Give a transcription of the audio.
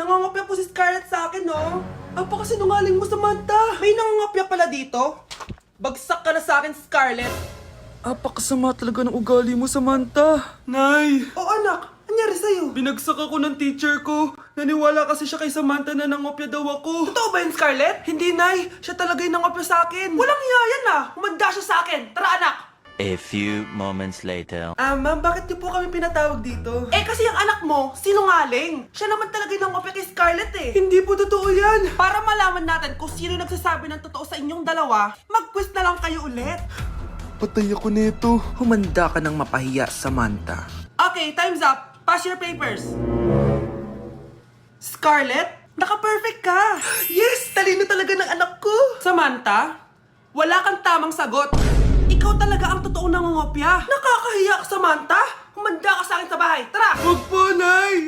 Nangangopya po si Scarlett sa akin, no? Apakasinungaling mo, Samantha. May nangangopya pala dito? Bagsak ka na sa akin, Scarlett. Apakasama talaga ng ugali mo, Samantha. Nay! O anak, anyari sa'yo? Binagsak ako ng teacher ko. Naniwala kasi siya kay Samantha na nangopya daw ako. Totoo ba yun, Scarlett? Hindi, Nay. Siya talaga yung nangopya sa akin. Walang iya yan, ah. Humanda siya sa akin. Tara, anak. A few moments later. Ma'am, bakit niyo po kami pinatawag dito? Eh, kasi yung anak mo, sinungaling. Siya naman talaga yung nangopya kay Scarlett, eh. Hindi po totoo yan. Para malaman natin kung sino nagsasabi ng totoo sa inyong dalawa, mag-quiz na lang kayo ulit. Patay ako nito. Humanda ka ng mapahiya, Samantha. Okay, time's up. Pass your papers. Scarlett, naka-perfect ka. Yes! Talino talaga ng anak ko. Samantha, wala kang tamang sagot. Ikaw talaga ang totoong nangungopya. Nakakahiya ka, Samantha. Humanda ka sa akin sa bahay. Tara! Huwag po, Nay!